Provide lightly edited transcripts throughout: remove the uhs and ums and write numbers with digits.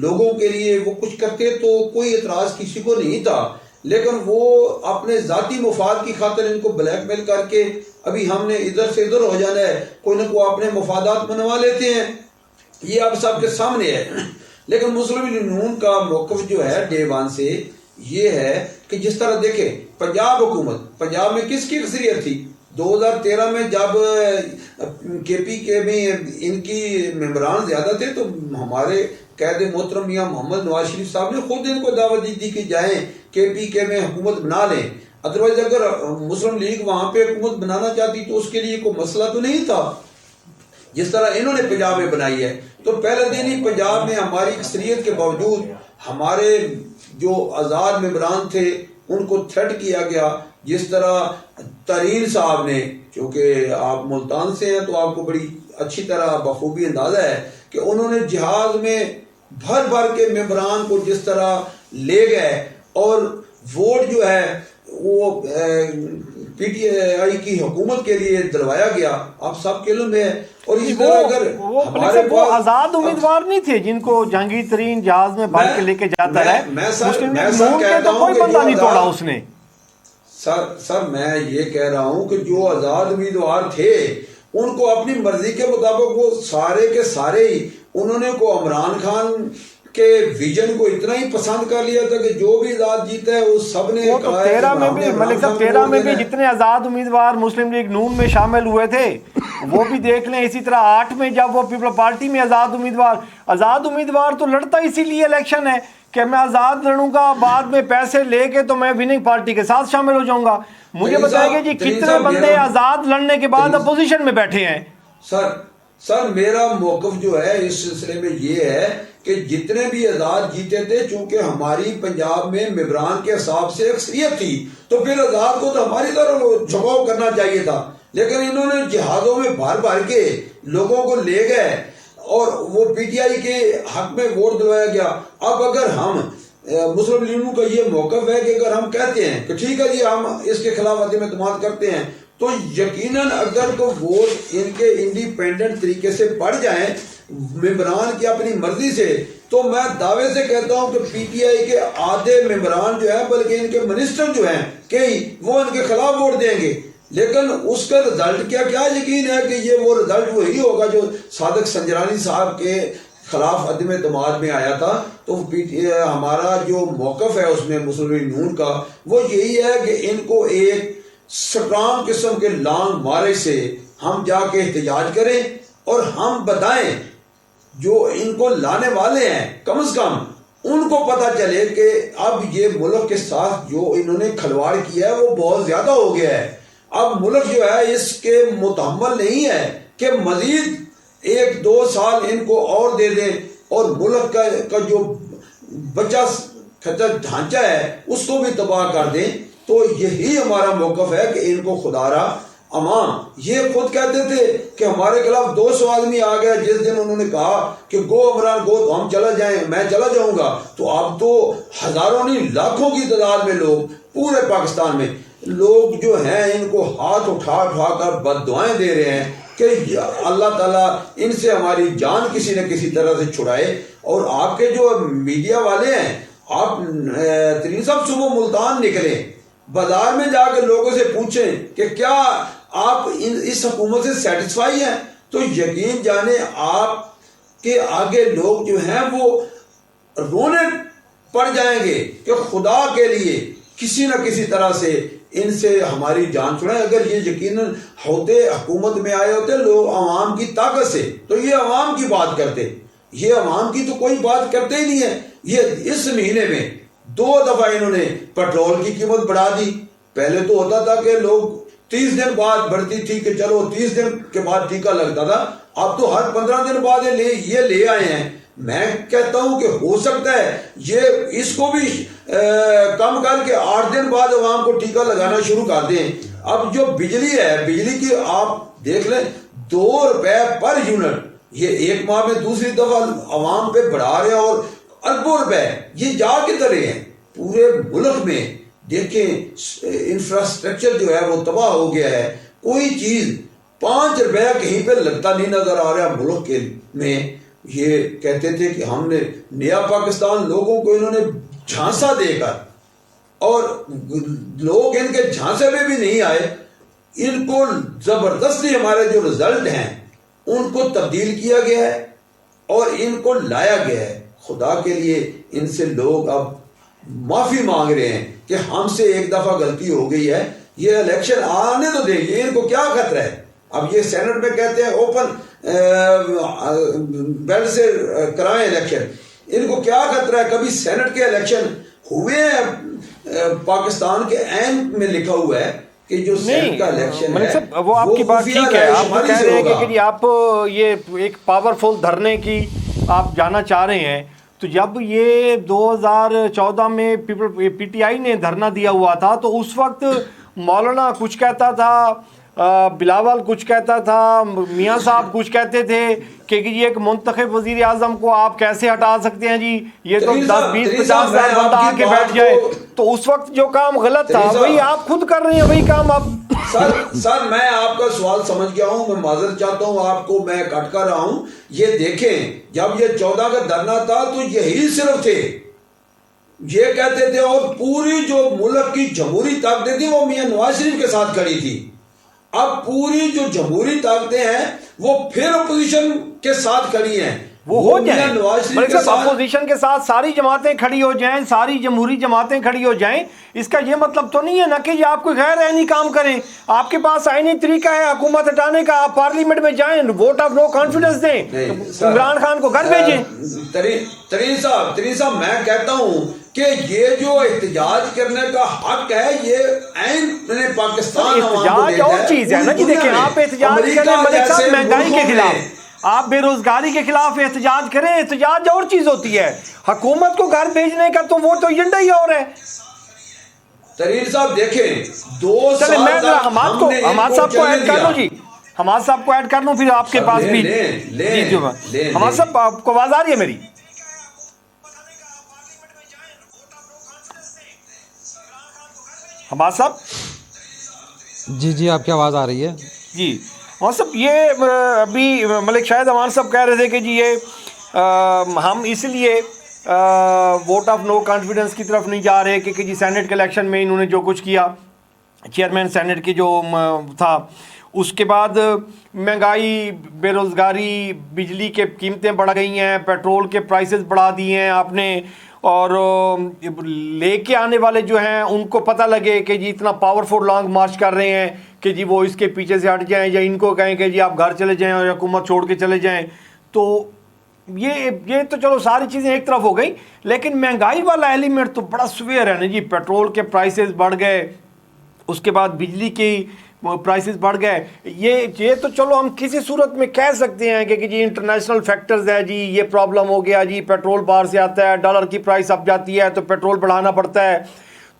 لوگوں کے لیے وہ کچھ کرتے تو کوئی اعتراض کسی کو نہیں تھا، لیکن وہ اپنے ذاتی مفاد کی خاطر ان کو بلیک میل کر کے ابھی ہم نے ادھر سے ادھر ہو جانا ہے، کوئی نہ کوئی اپنے مفادات منوا لیتے ہیں، یہ اب سب کے سامنے ہے۔ لیکن مسلم لیگ نون کا موقف جو ہے ڈے ون سے یہ ہے کہ جس طرح دیکھیں پنجاب حکومت، پنجاب میں کس کی اکثریت تھی 2013 میں جب کے پی کے میں ان کی ممبران زیادہ تھے تو ہمارے قائد محترم میاں محمد نواز شریف صاحب نے خود ان کو دعوت دی تھی کہ جائیں کے پی کے میں حکومت بنا لیں، ادروائز اگر مسلم لیگ وہاں پہ حکومت بنانا چاہتی تو اس کے لیے کوئی مسئلہ تو نہیں تھا، جس طرح انہوں نے پنجاب میں بنائی ہے۔ تو پہلے دن ہی پنجاب میں ہماری اکثریت کے باوجود ہمارے جو آزاد ممبران تھے ان کو تھریٹ کیا گیا، جس طرح ترین صاحب نے، چونکہ آپ ملتان سے ہیں تو آپ کو بڑی اچھی طرح بخوبی اندازہ ہے کہ انہوں نے جہاز میں بھر بھر کے ممبران کو جس طرح لے گئے اور ووٹ جو ہے وہ پی ٹی آئی کی حکومت کے لیے دلوایا گیا، آپ سب کے علم ہے۔ اور اس طرح اگر ہمارے وہ آزاد امیدوار نہیں تھے جن کو جہانگیر ترین جہاز میں بھر کے لے کے جاتا ہے، مسلم لیگ نون کے تو کوئی بندہ نہیں توڑا اس نے۔ سر میں یہ کہہ رہا ہوں کہ جو آزاد امیدوار تھے ان کو اپنی مرضی کے مطابق وہ سارے کے سارے ہی انہوں نے کو عمران خان کے ویژن کو اتنا ہی پسند کر لیا تھا کہ جو بھی آزاد جیتا ہے وہ سب نے کہا ہے 13 میں بھی ملک صاحب 13 میں بھی جتنے آزاد امیدوار مسلم لیگ نون میں شامل ہوئے تھے وہ بھی دیکھ لیں، اسی طرح 8 میں جب وہ پیپل پارٹی میں آزاد امیدوار تو لڑتا اسی لیے الیکشن ہے کہ میں آزاد لڑوں گا، بعد میں پیسے لے کے تو میں وننگ پارٹی کے ساتھ شامل ہو جاؤں گا۔ مجھے بتائیں گے جی کتنے بندے آزاد لڑنے کے بعد اپوزیشن میں بیٹھے ہیں؟ سر میرا موقف جو ہے اس سلسلے میں یہ ہے کہ جتنے بھی آزاد جیتے تھے چونکہ ہماری پنجاب میں ممبران کے حساب سے اکثریت تھی تو پھر آزاد کو تو ہماری طرف جھکاؤ کرنا چاہیے تھا، لیکن انہوں نے جہازوں میں بھر بھر کے لوگوں کو لے گئے اور وہ پی ٹی آئی کے حق میں ووٹ دلوایا گیا۔ اب اگر ہم مسلم لیگوں کا یہ موقف ہے کہ اگر ہم کہتے ہیں کہ ٹھیک ہے جی ہم اس کے خلاف عدم اعتماد کرتے ہیں تو یقیناً اگر کو ووٹ ان کے انڈیپینڈنٹ طریقے سے پڑ جائیں ممبران کی اپنی مرضی سے تو میں دعوے سے کہتا ہوں کہ پی ٹی آئی کے آدھے ممبران جو ہیں بلکہ ان کے منسٹر جو ہیں کئی وہ ان کے خلاف ووٹ دیں گے، لیکن اس کا رزلٹ کیا یقین ہے کہ یہ وہ رزلٹ وہی ہوگا جو صادق سنجرانی صاحب کے خلاف عدم اعتماد میں آیا تھا۔ تو ہمارا جو موقف ہے اس میں مسلم لیگ نون کا وہ یہی ہے کہ ان کو ایک سٹرانگ قسم کے لانگ مارچ سے ہم جا کے احتجاج کریں اور ہم بتائیں جو ان کو لانے والے ہیں کم از کم ان کو پتہ چلے کہ اب یہ ملک کے ساتھ جو انہوں نے کھلواڑ کیا ہے وہ بہت زیادہ ہو گیا ہے۔ اب ملک جو ہے اس کے متحمل نہیں ہے کہ مزید 1-2 سال ان کو اور دے دیں اور ملک کا جو بچہ ڈھانچہ ہے اس کو بھی تباہ کر دیں۔ تو یہی ہمارا موقف ہے کہ ان کو خدارا عوام یہ خود کہتے تھے کہ ہمارے خلاف 200 آدمی آ گیا جس دن انہوں نے کہا کہ گو عمران گو تو ہم چلا جائیں، میں چلا جاؤں گا، تو اب تو ہزاروں نہیں لاکھوں کی تعداد میں لوگ پورے پاکستان میں لوگ جو ہیں ان کو ہاتھ اٹھا کر بد دعائیں دے رہے ہیں کہ اللہ تعالیٰ ان سے ہماری جان کسی نہ کسی طرح سے چھڑائے۔ اور آپ کے جو میڈیا والے ہیں آپ ترین صاحب صبح ملتان نکلے بازار میں جا کے لوگوں سے پوچھیں کہ کیا آپ اس حکومت سے سیٹسفائی ہیں، تو یقین جانے آپ کے آگے لوگ جو ہیں وہ رونے پڑ جائیں گے کہ خدا کے لیے کسی نہ کسی طرح سے ان سے ہماری جان چھڑائیں۔ اگر یہ یقیناً ہوتے حکومت میں آئے ہوتے لوگ عوام کی طاقت سے تو یہ عوام کی بات کرتے، یہ عوام کی تو کوئی بات کرتے ہی نہیں ہے۔ یہ اس مہینے میں 2 دفعہ انہوں نے پیٹرول کی قیمت بڑھا دی، پہلے تو ہوتا تھا کہ لوگ 30 دن بعد بڑھتی تھی کہ چلو 30 دن کے بعد ٹیکہ لگتا تھا، اب تو ہر 15 دن بعد یہ لے آئے ہیں۔ میں کہتا ہوں کہ ہو سکتا ہے یہ اس کو بھی کم کر کے 8 دن بعد عوام کو ٹیکہ لگانا شروع کر دیں۔ اب جو بجلی ہے بجلی کی آپ دیکھ لیں 2 روپے پر یونٹ، یہ ایک ماہ میں دوسری دفعہ عوام پہ بڑھا رہے ہیں اور اربوں روپے یہ جا کدھر رہے ہیں پورے ملک میں۔ دیکھیں انفراسٹرکچر جو ہے وہ تباہ ہو گیا ہے، کوئی چیز 5 روپے کہیں پہ لگتا نہیں نظر آ رہا ملک کے میں۔ یہ کہتے تھے کہ ہم نے نیا پاکستان، لوگوں کو انہوں نے جھانسا دے کر، اور لوگ ان کے جھانسے میں بھی نہیں آئے، ان کو زبردستی ہمارے جو رزلٹ ہیں ان کو تبدیل کیا گیا ہے اور ان کو لایا گیا ہے۔ خدا کے لیے ان سے لوگ اب معافی مانگ رہے ہیں کہ ہم سے ایک دفعہ غلطی ہو گئی ہے، یہ الیکشن آنے تو دیکھیے، ان کو کیا خطرہ ہے؟ اب یہ سینٹ میں کہتے ہیں اوپن بیل سے کرائیں الیکشن، ان کو کیا خطرہ ہے؟ کبھی سینٹ کے الیکشن ہوئے ہیں پاکستان کے عین میں لکھا ہوا ہے کہ جو سینٹ کا الیکشن ملک ہے صاحب وہ آپ کی بات خفیہ ٹھیک ہے، رائے آپ شماری کہہ سے رہے ہیں ہوگا۔ کہ جی آپ یہ ایک پاورفل دھرنے کی آپ جانا چاہ رہے ہیں، تو جب یہ 2014 میں پی ٹی آئی نے دھرنا دیا ہوا تھا تو اس وقت مولانا کچھ کہتا تھا، بلاول کچھ کہتا تھا، میاں صاحب کچھ کہتے تھے کہ یہ ایک منتخب وزیر اعظم کو آپ کیسے ہٹا سکتے ہیں جی، یہ تو 10-20-50 ہزار بندہ آ کے بیٹھ جائے۔ تو اس وقت جو کام غلط تھا وہی آپ خود کر رہے ہیں، وہی کام آپ۔ سر میں آپ کا سوال سمجھ گیا ہوں، میں معذرت چاہتا ہوں آپ کو، میں کٹ کر رہا ہوں۔ یہ دیکھیں جب یہ 14 کا دھرنا تھا تو یہی صرف تھے، یہ کہتے تھے، اور پوری جو ملک کی جمہوری طاقتیں تھیں وہ میاں نواز شریف کے ساتھ کھڑی تھی۔ اب پوری جو جمہوری طاقتیں ہیں وہ پھر اپوزیشن کے ساتھ کھڑی ہیں، وہ ہو جائیں، میاں نواز شریف ملک کے صاحب ساتھ۔ اپوزیشن کے ساتھ ساری جماعتیں کھڑی ہو جائیں، ساری جمہوری جماعتیں کھڑی ہو جائیں، اس کا یہ مطلب تو نہیں ہے نا کہ یہ آپ کوئی غیر آئینی کام کریں۔ آپ کے پاس آئینی طریقہ ہے حکومت ہٹانے کا، آپ پارلیمنٹ میں جائیں، ووٹ آف نو کانفیڈنس دیں، عمران خان کو گھر بھیجیں۔ ترین صاحب میں کہتا ہوں کہ یہ جو احتجاج کرنے کا حق ہے یہ عین پاکستان عوام کو احتجاج دیتا اور چیز ہے نا جی، دیکھیں آپ احتجاج کریں ملک صاحب مہنگائی کے خلاف، آپ بے روزگاری کے خلاف احتجاج کریں، احتجاج اور چیز ہوتی ہے، حکومت کو گھر بھیجنے کا تو وہ تو ایجنڈا ہی اور ہے۔ ترین صاحب دیکھیں 2 چلے سال میں تک حماد صاحب کو ایڈ کر لوں جی، حماد صاحب کو ایڈ کر لوں، پھر آپ کے پاس بھی جی حماد صاحب آپ کو آواز آ رہی ہے میری؟ حماد صاحب جی آپ کی آواز آ رہی ہے جی۔ حماد صاحب یہ ابھی ملک شاہد امان صاحب کہہ رہے تھے کہ جی یہ ہم اس لیے ووٹ آف نو کانفیڈنس کی طرف نہیں جا رہے کہ جی سینٹ کے الیکشن میں انہوں نے جو کچھ کیا، چیئرمین سینٹ کی جو تھا، اس کے بعد مہنگائی، بے روزگاری، بجلی کے قیمتیں بڑھ گئی ہیں، پیٹرول کے پرائسز بڑھا دیے ہیں آپ نے، اور لے کے آنے والے جو ہیں ان کو پتہ لگے کہ جی اتنا پاورفل لانگ مارچ کر رہے ہیں کہ جی وہ اس کے پیچھے سے ہٹ جائیں یا ان کو کہیں کہ جی آپ گھر چلے جائیں اور حکومت چھوڑ کے چلے جائیں۔ تو یہ تو چلو ساری چیزیں ایک طرف ہو گئی، لیکن مہنگائی والا ایلیمنٹ تو بڑا سویئر ہے نا جی، پیٹرول کے پرائسز بڑھ گئے، اس کے بعد بجلی کی پرائسز بڑھ گئے، یہ تو چلو ہم کسی صورت میں کہہ سکتے ہیں کہ جی انٹرنیشنل فیکٹرز ہے جی، یہ پرابلم ہو گیا جی، پیٹرول باہر سے آتا ہے، ڈالر کی پرائس اب جاتی ہے تو پیٹرول بڑھانا پڑتا ہے،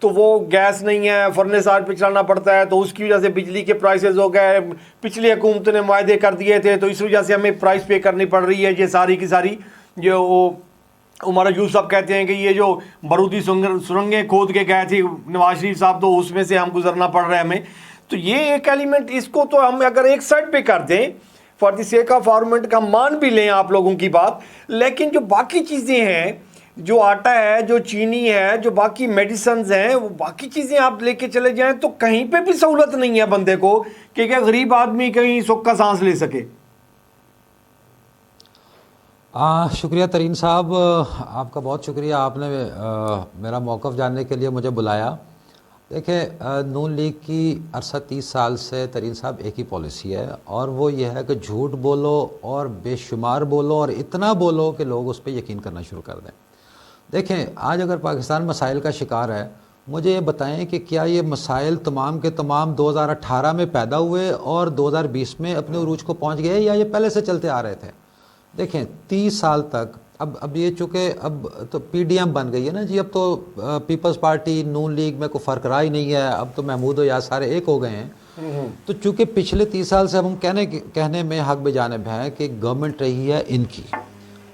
تو وہ گیس نہیں ہے، فرنس آج پہ چلانا پڑتا ہے تو اس کی وجہ سے بجلی کے پرائسز ہو گئے، پچھلی حکومت نے معاہدے کر دیے تھے تو اس وجہ سے ہمیں پرائس پے کرنی پڑ رہی ہے۔ یہ ساری کی ساری جو عمر یوسف صاحب کہتے ہیں کہ یہ جو بارودی سرنگیں کھود کے گئے تھے نواز شریف صاحب تو اس میں سے ہم گزرنا پڑ رہا ہے ہمیں۔ تو یہ ایک ایلیمنٹ، اس کو تو ہم اگر ایک سائڈ پہ کر دیں for the sake of argument کا مان بھی لیں آپ لوگوں کی بات، لیکن جو باقی چیزیں ہیں، جو آٹا ہے، جو چینی ہے، جو باقی میڈیسنز ہیں، وہ باقی چیزیں آپ لے کے چلے جائیں تو کہیں پہ بھی سہولت نہیں ہے بندے کو کہ غریب آدمی کہیں سکھ کا سانس لے سکے۔ شکریہ ترین صاحب، آپ کا بہت شکریہ، آپ نے میرا موقف جاننے کے لیے مجھے بلایا۔ دیکھیں نون لیگ کی عرصہ 30 سال سے ترین صاحب ایک ہی پالیسی ہے، اور وہ یہ ہے کہ جھوٹ بولو اور بے شمار بولو اور اتنا بولو کہ لوگ اس پہ یقین کرنا شروع کر دیں۔ دیکھیں آج اگر پاکستان مسائل کا شکار ہے، مجھے یہ بتائیں کہ کیا یہ مسائل تمام کے تمام 2018 میں پیدا ہوئے اور 2020 میں اپنے عروج کو پہنچ گئے، یا یہ پہلے سے چلتے آ رہے تھے؟ دیکھیں 30 سال تک اب یہ چونکہ اب تو پی ڈی ایم بن گئی ہے نا جی، اب تو پیپلز پارٹی نون لیگ میں کوئی فرق رہا ہی نہیں ہے، اب تو محمود و یاس سارے ایک ہو گئے ہیں۔ تو چونکہ پچھلے 30 سال سے اب ہم کہنے میں حق بجانب ہیں کہ گورنمنٹ رہی ہے ان کی۔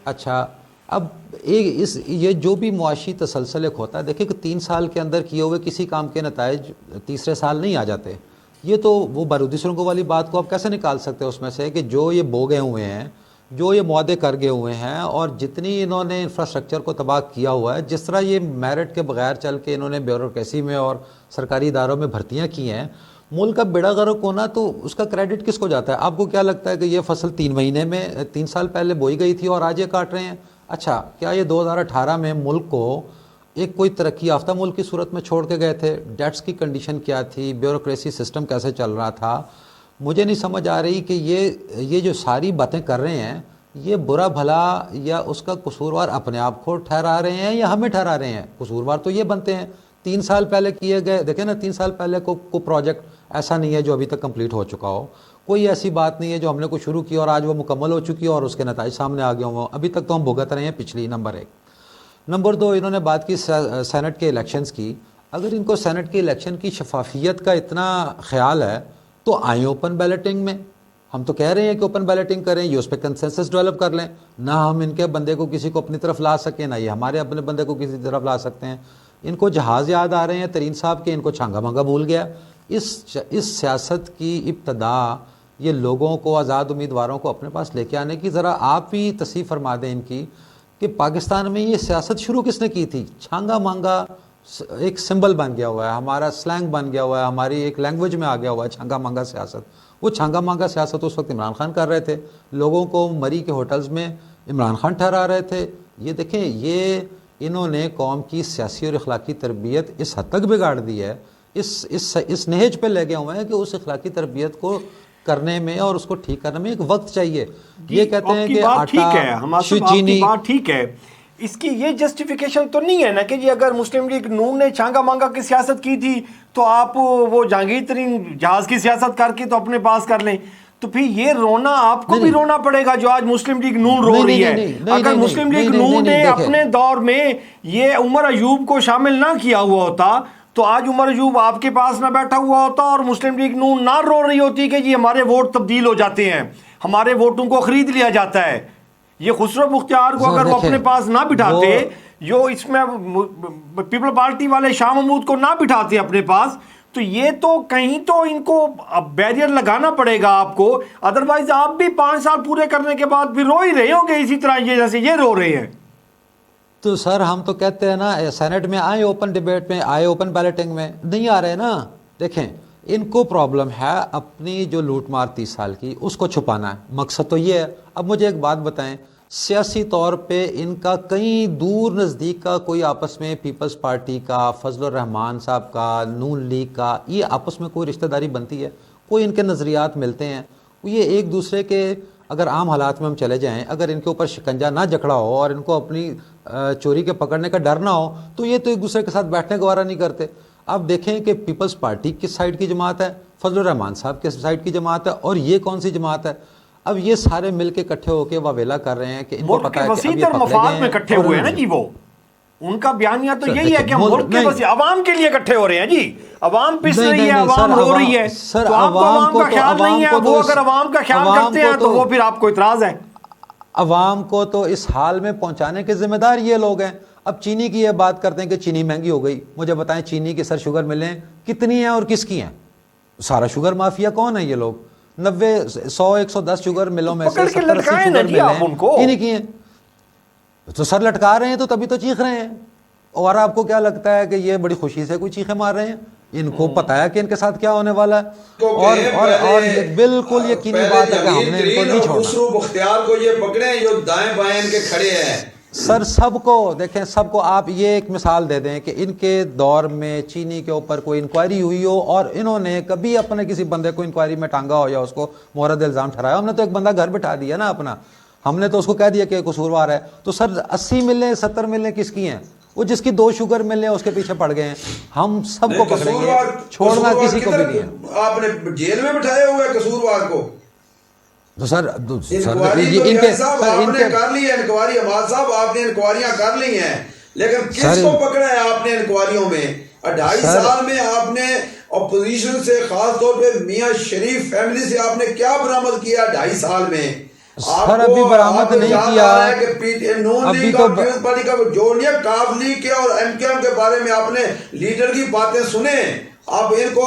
اچھا اب یہ جو بھی معاشی تسلسل ایک ہوتا ہے، دیکھیں کہ 3 سال کے اندر کیے ہوئے کسی کام کے نتائج تیسرے سال نہیں آ جاتے۔ یہ تو وہ بارودی سرنگوں والی بات کو آپ کیسے نکال سکتے ہیں اس میں سے کہ جو یہ بوگے ہوئے ہیں، جو یہ معاہدے کر گئے ہوئے ہیں اور جتنی انہوں نے انفراسٹرکچر کو تباہ کیا ہوا ہے، جس طرح یہ میرٹ کے بغیر چل کے انہوں نے بیوروکریسی میں اور سرکاری اداروں میں بھرتیاں کی ہیں، ملک کا بیڑا غرق ہونا، تو اس کا کریڈٹ کس کو جاتا ہے؟ آپ کو کیا لگتا ہے کہ یہ فصل 3 مہینے میں 3 سال پہلے بوئی گئی تھی اور آج یہ کاٹ رہے ہیں؟ اچھا، کیا یہ 2018 میں ملک کو ایک کوئی ترقی یافتہ ملک کی صورت میں چھوڑ کے گئے تھے؟ ڈیٹس کی کنڈیشن کیا تھی؟ بیوروکریسی سسٹم کیسے چل رہا تھا؟ مجھے نہیں سمجھ آ رہی کہ یہ جو ساری باتیں کر رہے ہیں، یہ برا بھلا یا اس کا قصوروار اپنے آپ کو ٹھہرا رہے ہیں یا ہمیں ٹھہرا رہے ہیں؟ قصوروار تو یہ بنتے ہیں 3 سال پہلے کیے گئے، دیکھیں نا 3 سال پہلے کو پروجیکٹ ایسا نہیں ہے جو ابھی تک کمپلیٹ ہو چکا ہو، کوئی ایسی بات نہیں ہے جو ہم نے کوئی شروع کی اور آج وہ مکمل ہو چکی اور اس کے نتائج سامنے آ گئے ہوں، ابھی تک تو ہم بھگت رہے ہیں پچھلی. نمبر 1. نمبر 2، انہوں نے بات کی سینٹ کے الیکشنز کی. اگر ان کو سینٹ کے الیکشن کی شفافیت کا اتنا خیال ہے تو آئیں اوپن بیلٹنگ میں. ہم تو کہہ رہے ہیں کہ اوپن بیلٹنگ کریں، یہ اس پہ کنسنسس ڈیولپ کر لیں. نہ ہم ان کے بندے کو کسی کو اپنی طرف لا سکیں، نہ یہ ہمارے اپنے بندے کو کسی طرف لا سکتے ہیں. ان کو جہاز یاد آ رہے ہیں ترین صاحب کے، ان کو چھانگا مانگا بھول گیا. اس سیاست کی ابتدا یہ لوگوں کو، آزاد امیدواروں کو اپنے پاس لے کے آنے کی، ذرا آپ ہی تصحیح فرما دیں ان کی کہ پاکستان میں یہ سیاست شروع کس نے کی تھی؟ چھانگا مانگا ایک سمبل بن گیا ہوا ہے، ہمارا سلینگ بن گیا ہوا ہے، ہماری ایک لینگویج میں آ گیا ہوا ہے چھانگا مانگا سیاست. وہ چھانگا مانگا سیاست اس وقت عمران خان کر رہے تھے، لوگوں کو مری کے ہوٹلز میں عمران خان ٹھہرا رہے تھے. یہ دیکھیں، یہ انہوں نے قوم کی سیاسی اور اخلاقی تربیت اس حد تک بگاڑ دی ہے، اس نہج پہ لے گئے ہوئے ہیں کہ اس اخلاقی تربیت کو کرنے میں اور اس کو ٹھیک کرنے میں ایک وقت چاہیے. یہ کہتے ہیں کہ آٹا چینی، بات ٹھیک ہے، اس کی یہ جسٹیفیکیشن تو نہیں ہے نا کہ جی اگر مسلم لیگ نون نے چھانگا مانگا کی سیاست کی تھی تو آپ وہ جہانگیر ترین جہاز کی سیاست کر کے تو اپنے پاس کر لیں. تو پھر یہ رونا آپ کو بھی رونا پڑے گا جو آج مسلم لیگ نون رو رہی ہے. اگر مسلم لیگ نون نے اپنے دور میں یہ عمر ایوب کو شامل نہ کیا ہوا ہوتا تو آج عمر ایوب آپ کے پاس نہ بیٹھا ہوا ہوتا اور مسلم لیگ نون نہ رو رہی ہوتی کہ جی ہمارے ووٹ تبدیل ہو جاتے ہیں، ہمارے ووٹوں کو خرید لیا جاتا ہے. یہ خسرو مختار کو اگر وہ اپنے پاس نہ بٹھاتے، جو اس میں پیپل پارٹی والے شاہ محمود کو نہ بٹھاتے اپنے پاس، تو یہ تو کہیں تو ان کو بیریئر لگانا پڑے گا آپ کو. ادروائز آپ بھی 5 سال پورے کرنے کے بعد بھی رو ہی رہے ہوں گے اسی طرح یہ جیسے یہ رو رہے ہیں. تو سر ہم تو کہتے ہیں نا سینٹ میں آئے اوپن ڈیبیٹ میں، آئے اوپن بیلٹنگ میں، نہیں آ رہے نا. دیکھیں ان کو پرابلم ہے اپنی جو لوٹ مار 30 سال کی اس کو چھپانا ہے، مقصد تو یہ ہے. اب مجھے ایک بات بتائیں، سیاسی طور پہ ان کا کہیں دور نزدیک کا کوئی آپس میں پیپلز پارٹی کا، فضل الرحمان صاحب کا، نون لیگ کا، یہ آپس میں کوئی رشتہ داری بنتی ہے؟ کوئی ان کے نظریات ملتے ہیں؟ یہ ایک دوسرے کے اگر عام حالات میں ہم چلے جائیں، اگر ان کے اوپر شکنجہ نہ جکڑا ہو اور ان کو اپنی چوری کے پکڑنے کا ڈر نہ ہو تو یہ تو ایک دوسرے کے ساتھ بیٹھنے گوارہ نہیں کرتے. آپ دیکھیں کہ پیپلز پارٹی کس سائڈ کی جماعت ہے، فضل الرحمان صاحب کس سائڈ کی جماعت ہے، اور یہ کون سی جماعت ہے. اب یہ سارے مل کے اکٹھے ہو کے واویلا کر رہے ہیں کہ ان کو پتہ ہے کہ اب یہ مفاد میں اکٹھے ہوئے ہیں نا جی. وہ ان کا بیانیہ تو یہی ہے کہ ہم ملک کے وسیع عوام کے لیے اکٹھے ہو رہے ہیں جی. عوام پس رہی ہے، عوام رو رہی ہے، تو آپ کو عوام کا خیال نہیں ہے. وہ اگر عوام کا خیال کرتے ہیں تو وہ پھر آپ کو اعتراض ہے. عوام کو تو اس حال میں پہنچانے کے ذمہ دار یہ لوگ ہیں. اب چینی کی یہ بات کرتے ہیں کہ چینی مہنگی ہو گئی. مجھے بتائیں چینی کی سر شوگر ملیں کتنی ہیں اور کس کی ہیں؟ سارا شوگر مافیا کون ہے یہ لوگ؟ 90 100 110 شوگر ملوں میں سے 70 80 شوگر ملیں انہیں کی ہیں. تو سر لٹکا رہے ہیں تو تبھی تو چیخ رہے ہیں. اور آپ کو کیا لگتا ہے کہ یہ بڑی خوشی سے کوئی چیخیں مار رہے ہیں؟ ان کو پتہ ہے کہ ان کے ساتھ کیا ہونے والا ہے. اور بالکل یقینی بات ہے کہ ہم نے ان کو نہیں چھوڑنا. خسرو مختار کو یہ پکڑے جو دائیں بائیں ان کے کھڑے ہیں. سر سب کو دیکھیں، سب کو آپ یہ ایک مثال دے دیں کہ ان کے دور میں چینی کے اوپر کوئی انکوائری ہوئی ہو اور انہوں نے کبھی اپنے کسی بندے کو انکوائری میں ٹانگا ہو یا اس کو مورد الزام ٹھہرایا. ہم نے تو ایک بندہ گھر بٹھا دیا نا اپنا، ہم نے تو اس کو کہہ دیا کہ قصوروار ہے. تو سر 80 ملیں 70 ملیں کس کی ہیں؟ وہ جس کی 2 شوگر ملیں اس کے پیچھے پڑ گئے ہیں. ہم سب کو پکڑیں گے، چھوڑنا کسی کو بھی نہیں ہے. آپ نے جیل میں بٹھائے ہوئے قصوروار کو. تو سر انکوائری آپ نے کر لی ہے، انکوائری حماد صاحب آپ نے انکوائریاں کر لی ہیں، لیکن کس کو پکڑا ہے آپ نے انکوائریوں میں؟ 2.5 سال میں آپ نے اپوزیشن سے، خاص طور پہ میاں شریف فیملی سے آپ نے کیا برآمد کیا 2.5 سال میں؟ سر ابھی برآمد نہیں کیا. نون لیگ اور پیپلز پارٹی کا جوڑ لیا، کاف لیگ کے اور ایم کے ایم کے بارے میں آپ نے لیڈر کی باتیں سنیں. آپ ان کو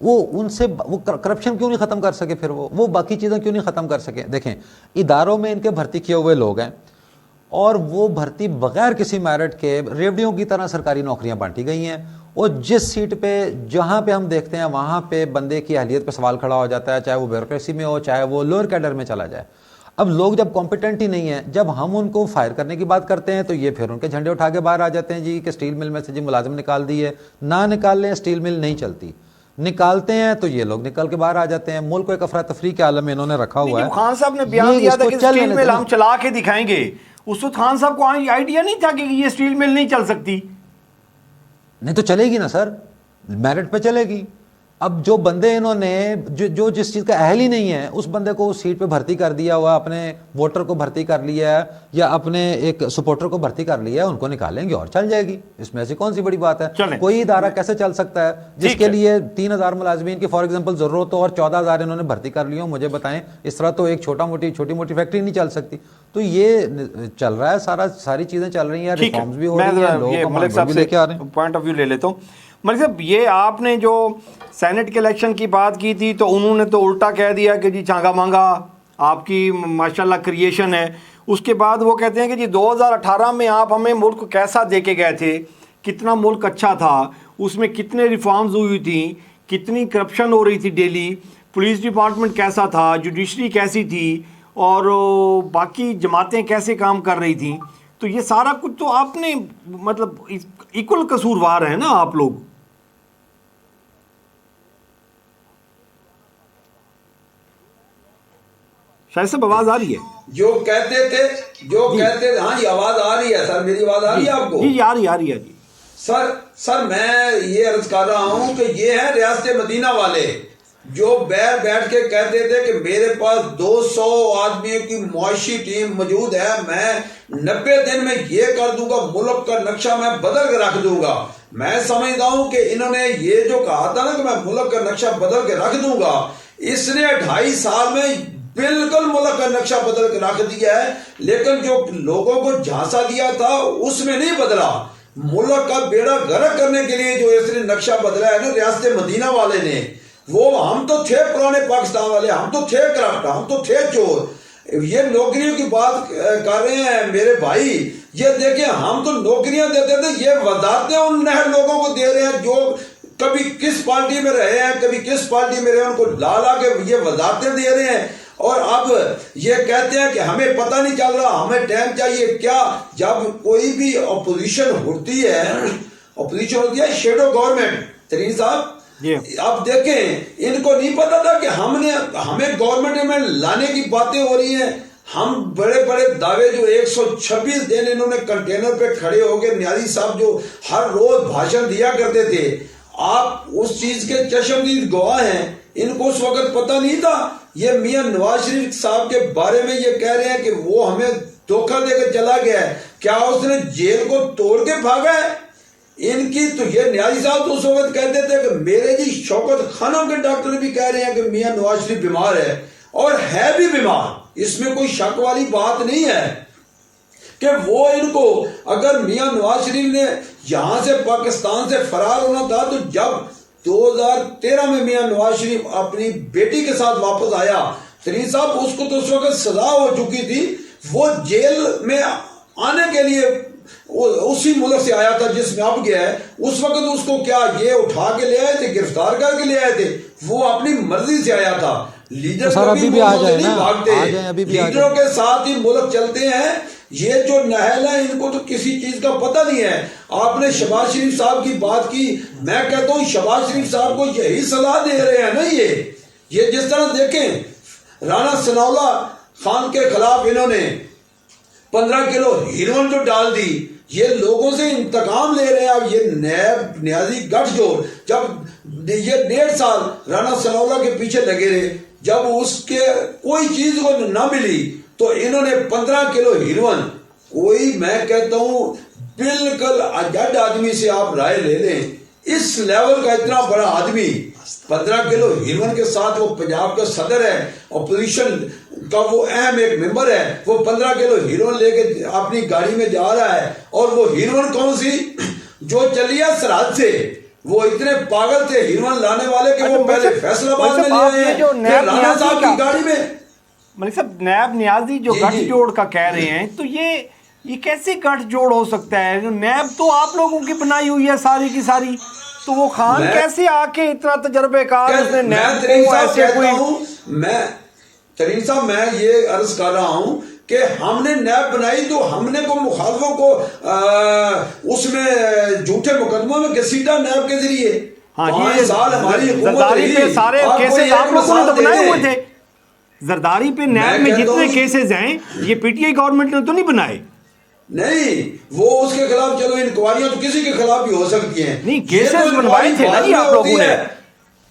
وہ ان سے وہ کرپشن کیوں نہیں ختم کر سکے؟ پھر وہ باقی چیزیں کیوں نہیں ختم کر سکے؟ دیکھیں اداروں میں ان کے بھرتی کیے ہوئے لوگ ہیں اور وہ بھرتی بغیر کسی میرٹ کے ریوڑیوں کی طرح سرکاری نوکریاں بانٹی گئی ہیں، اور جس سیٹ پہ جہاں پہ ہم دیکھتے ہیں وہاں پہ بندے کی اہلیت پہ سوال کھڑا ہو جاتا ہے، چاہے وہ بیوروکریسی میں ہو چاہے وہ لوور کیڈر میں چلا جائے۔ اب لوگ جب کمپیٹنٹ ہی نہیں ہیں، جب ہم ان کو فائر کرنے کی بات کرتے ہیں تو یہ پھر ان کے جھنڈے اٹھا کے باہر آ جاتے ہیں جی کہ اسٹیل مل میں سے جی ملازم نکال دیے، نہ نکال لیں اسٹیل مل نہیں چلتی، نکالتے ہیں تو یہ لوگ نکل کے باہر آ جاتے ہیں۔ ملک کو ایک افراتفری کے عالم میں انہوں نے رکھا ہوا ہے۔ خان صاحب نے بیان یہ دیا اس تھا کو کہ چل اسٹیل لینے مل دیں ہم چلا کے دکھائیں گے، اس وقت خان صاحب کو آئیڈیا نہیں تھا کہ یہ اسٹیل مل نہیں چل سکتی؟ نہیں تو چلے گی نا سر، میرٹ پہ چلے گی۔ اب جو بندے انہوں نے جو جس چیز کا اہل ہی نہیں ہے اس بندے کو اس سیٹ پہ بھرتی کر دیا ہوا، اپنے ووٹر کو بھرتی کر لیا ہے یا اپنے ایک سپورٹر کو بھرتی کر لیا ہے، ان کو نکالیں گے اور چل جائے گی، اس میں ایسی کون سی بڑی بات ہے؟ کوئی ادارہ کیسے چل سکتا ہے جس کے لیے 3000 ملازمین کی فار ایگزامپل ضرورت ہو اور 14000 انہوں نے بھرتی کر لی ہو؟ مجھے بتائیں، اس طرح تو ایک چھوٹی موٹی فیکٹری نہیں چل سکتی۔ تو یہ چل رہا ہے، ساری چیزیں چل رہی ہیں، ریفارمز بھی ہو رہی ہیں، لوگوں کو منظور بھی لے کے آ رہے ہیں۔ پوائنٹ آف ویو لے لیتا ہوں ملک صاحب، یہ آپ نے جو سینٹ کے الیکشن کی بات کی تھی تو انہوں نے تو الٹا کہہ دیا کہ جی چانگا مانگا آپ کی ماشاءاللہ کریشن ہے۔ اس کے بعد وہ کہتے ہیں کہ جی 2018 میں آپ ہمیں ملک کیسا دے کے گئے تھے، کتنا ملک اچھا تھا، اس میں کتنے ریفارمز ہوئی تھیں، کتنی کرپشن ہو رہی تھی ڈیلی، پولیس ڈپارٹمنٹ کیسا تھا، جوڈیشری کیسی تھی، اور باقی جماعتیں کیسے کام کر رہی تھیں۔ تو یہ سارا کچھ تو آپ نے مطلب ایکول قصوروار ہیں نا آپ لوگ۔ شاید صاحب آواز آ رہی ہے؟ جو کہتے تھے ہاں جی آواز آ رہی ہے سر، میری آواز آ رہی ہے آپ کو؟ جی آ رہی ہے جی۔ سر میں یہ عرض کر رہا ہوں کہ یہ ہے ریاست مدینہ والے جو بیٹھ کے کہتے تھے کہ میرے پاس 200 آدمیوں کی معاشی ٹیم موجود ہے، میں 90 دن میں یہ کر دوں گا، ملک کا نقشہ میں بدل کے رکھ دوں گا۔ میں سمجھتا ہوں کہ انہوں نے یہ جو کہا تھا نا کہ میں ملک کا نقشہ بدل کے رکھ دوں گا، اس نے 2.5 سال میں بالکل ملک کا نقشہ بدل کے رکھ دیا ہے، لیکن جو لوگوں کو جھانسا دیا تھا اس میں نہیں بدلا۔ ملک کا بیڑا غرق کرنے کے لیے جو اس نے نقشہ بدلا ہے نا ریاست مدینہ والے نے، وہ ہم تو تھے پرانے پاکستان والے، ہم تو تھے کرپٹ، ہم تو تھے چور۔ یہ نوکریوں کی بات کر رہے ہیں میرے بھائی، یہ دیکھیں ہم تو نوکریاں دیتے تھے، یہ وزارتیں ان لوگوں کو دے رہے ہیں جو کبھی کس پارٹی میں رہے ہیں کبھی کس پارٹی میں رہے ہیں، ان کو لا کے یہ وزارتیں دے رہے ہیں، اور اب یہ کہتے ہیں کہ ہمیں پتہ نہیں چل رہا، ہمیں ٹائم چاہیے۔ کیا جب کوئی بھی اپوزیشن ہوتی ہے شیڈو گورنمنٹ، ترین صاحب اب دیکھیں ان کو نہیں پتا تھا کہ ہمیں گورنمنٹ میں لانے کی باتیں ہو رہی ہیں۔ ہم بڑے بڑے دعوے جو 126 دن انہوں نے کنٹینر پہ کھڑے ہو کے نیازی صاحب جو ہر روز بھاشن دیا کرتے تھے، آپ اس چیز کے چشمدید گواہ ہیں۔ ان کو اس وقت پتہ نہیں تھا۔ یہ میاں نواز شریف صاحب کے بارے میں یہ کہہ رہے ہیں کہ وہ ہمیں دھوکہ دے کے چلا گیا ہے، کیا اس نے جیل کو توڑ کے بھاگا ہے؟ ان کی تو یہ نیازی صاحب تو اس وقت کہتے تھے کہ میرے جی شوکت خانم کے ڈاکٹر بھی کہہ رہے ہیں کہ میاں نواز شریف بیمار ہے، اور ہے بھی بیمار، اس میں کوئی شک والی بات نہیں ہے کہ وہ ان کو اگر میاں نواز شریف نے یہاں سے پاکستان سے فرار ہونا تھا تو جب 2013 میں میاں نواز شریف اپنی بیٹی کے ساتھ واپس آیا، ترین صاحب اس کو تو اس وقت سزا ہو چکی تھی، وہ جیل میں آنے کے لیے اسی ملک سے آیا تھا جس میں اب گیا ہے۔ اس وقت اس کو کیا یہ اٹھا کے لے آئے تھے، گرفتار کر کے لے آئے تھے؟ وہ اپنی مرضی سے آیا تھا۔ لیڈر کبھی ملکوں سے نہیں بھاگتے، لیڈروں کے ساتھ ہی ملک چلتے ہیں۔ یہ جو نہل ہے ان کو تو کسی چیز کا پتہ نہیں ہے۔ آپ نے شہباز شریف صاحب کی بات کی، میں کہتا ہوں شہباز شریف صاحب کو یہی صلاح دے رہے ہیں نا، یہ جس طرح دیکھیں رانا ثناءاللہ خان کے خلاف انہوں نے 15 کلو ہیروئن جو ڈال دی، یہ لوگوں سے انتقام لے رہے ہیں۔ اب یہ نیب نیازی گٹھ جوڑ جب یہ 1.5 سال رانا ثناءاللہ کے پیچھے لگے رہے، جب اس کے کوئی چیز کو نہ ملی تو انہوں نے 15 کلو ہیروئن، کوئی میں کہتا ہوں بالکل جڈ آدمی سے آپ رائے لے لیں، اس لیول کا اتنا بڑا آدمی 15 کلو ہیروئن کے ساتھ، وہ پنجاب کا صدر ہے، اپوزیشن کا وہ اہم ایک ممبر ہے، وہ 15 کلو ہیروئن لے کے اپنی گاڑی میں جا رہا ہے، اور وہ ہیروئن کون سی جو چلی ہے سرحد سے، وہ اتنے پاگل تھے ہیروئن لانے والے کہ وہ پہلے فیصلہ آباد میں لے آئے ہیں پھر رانا صاحب کی گاڑی میں. ملک صاحب نیب نیازی جو گٹھ جوڑ کا کہہ رہے ہیں تو یہ کیسے گٹھ جوڑ ہو سکتا ہے؟ نیب تو آپ لوگوں کی بنائی ہوئی ہے ساری کی ساری، تو وہ خان کیسے آ کے اتنا تجربے کار اس نے نیب کو ایسے کوئی. میں ترین صاحب میں یہ عرض کر رہا ہوں کہ ہم نے نیب بنائی تو ہم نے کو مخالفوں کو اس میں جھوٹے مقدموں میں گھسیٹا نیب کے ذریعے. ہاں جی، 5 سال ہماری حکومت زرداری رہی. پہ سارے کیسز آپ لوگوں نے تو بنائے ہوئے تھے. زرداری پہ نیب میں جتنے کیسز ہیں یہ پی ٹی آئی گورنمنٹ نے تو نہیں بنائے. نہیں، وہ اس کے خلاف چلو انکوائریاں تو کسی کے خلاف بھی ہو سکتی ہیں. نہیں، کیسز بنوائے تھے نا جی آپ لوگوں نے.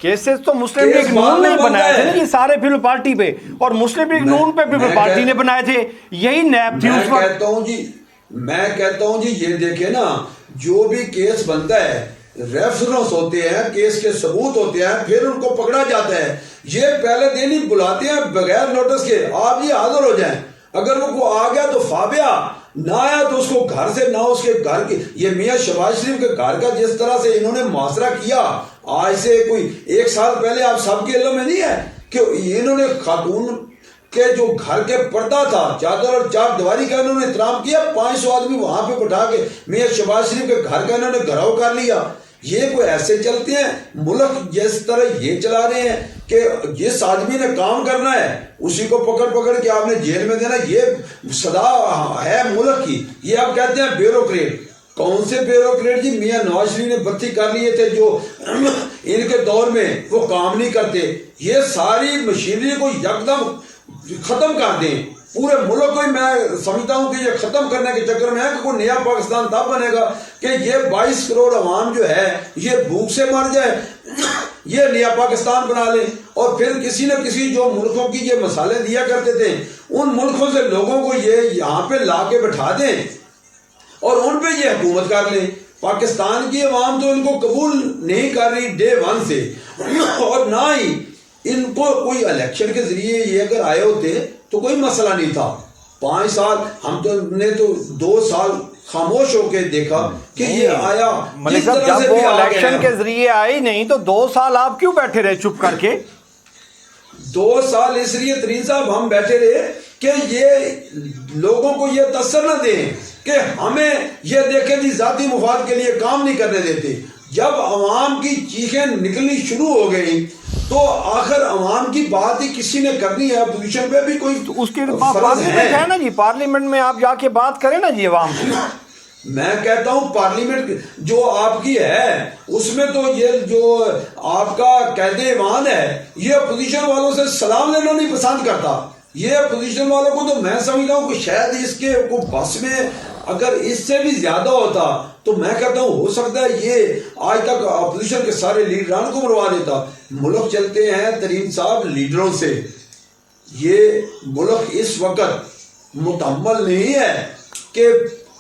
کیسز تو مسلم لیگ نون نے بنائے تھے نا یہ سارے پیپل پارٹی پہ، اور مسلم لیگ نون پہ پیپل پارٹی نے بنائے تھے. یہی نیب تھی اس وقت. میں کہتا ہوں جی یہ دیکھیں نا، جو بھی کیس بنتا ہے ریفرنس ہوتے ہیں، کیس کے ثبوت ہوتے ہیں، پھر ان کو پکڑا جاتا ہے. یہ پہلے دن ہی بلاتے ہیں بغیر نوٹس کے، آپ یہ حاضر ہو جائیں. اگر وہ کو آ گیا تو فابیا، نہ آیا تو اس کو گھر سے نہ اس کے گھر کی. یہ میاں شہباز شریف کے گھر کا جس طرح سے انہوں نے محاصرہ کیا آج سے کوئی 1 سال پہلے، آپ سب کے علم میں نہیں ہے کہ انہوں نے خاتون کے جو گھر کے پردہ تھا، چادر اور چار دیواری کا انہوں نے احترام کیا. 500 آدمی وہاں پہ بٹھا کے میاں شہباز شریف کے گھر کا انہوں نے گھراؤ کر لیا. یہ کوئی ایسے چلتے ہیں ملک جس طرح یہ چلا رہے ہیں کہ جس آدمی نے کام کرنا ہے اسی کو پکڑ کے آپ نے جیل میں دینا. یہ صدا ہے ملک کی. یہ آپ کہتے ہیں بیوروکریٹ. کون سے بیوروکریٹ جی؟ میاں نواز شریف نے 32 کر لیے تھے جو ان کے دور میں وہ کام نہیں کرتے. یہ ساری مشینری کو یکدم ختم کر دیں. پورے ملک کو ہی میں سمجھتا ہوں کہ یہ ختم کرنے کے چکر میں ہے کہ کوئی نیا پاکستان تب بنے گا کہ یہ 22 کروڑ عوام جو ہے یہ بھوک سے مر جائے، یہ نیا پاکستان بنا لیں. اور پھر کسی نہ کسی جو ملکوں کی یہ مسالے دیا کرتے تھے ان ملکوں سے لوگوں کو یہ یہاں پہ لا کے بٹھا دیں اور ان پہ یہ حکومت کر لیں. پاکستان کی عوام تو ان کو قبول نہیں کر رہی ڈے 1 سے، اور نہ ہی ان کو کوئی الیکشن کے ذریعے یہ اگر آئے ہوتے تو کوئی مسئلہ نہیں تھا. 5 سال ہم تو نے تو 2 سال خاموش ہو کے دیکھا کہ یہ آیا. ملک صاحب جب وہ الیکشن کے ذریعے آئی نہیں تو 2 سال آپ کیوں بیٹھے رہے چپ کر کے؟ 2 سال اس لیے ترین صاحب ہم بیٹھے رہے کہ یہ لوگوں کو یہ تاثر نہ دیں کہ ہمیں یہ دیکھیں جی ذاتی مفاد کے لیے کام نہیں کرنے دیتے. جب عوام کی چیخیں نکلنی شروع ہو گئی تو آخر عوام کی بات ہی کسی نے کرنی ہے. اپوزیشن پہ بھی کوئی اس کے پارلیمنٹ ہے نا جی، پارلیمنٹ میں آپ جا کے بات کریں نا جی عوام کی. میں کہتا ہوں پارلیمنٹ جو آپ کی ہے اس میں تو یہ جو آپ کا قید ایوان ہے یہ اپوزیشن والوں سے سلام لینا نہیں پسند کرتا. یہ اپوزیشن والوں کو تو میں سمجھتا ہوں کہ شاید اس کے بس میں اگر اس سے بھی زیادہ ہوتا تو میں کہتا ہوں ہو سکتا ہے یہ آج تک اپوزیشن کے سارے لیڈران کو مروا دیتا. ملک چلتے ہیں ترین صاحب لیڈروں سے. یہ ملک اس وقت متحمل نہیں ہے کہ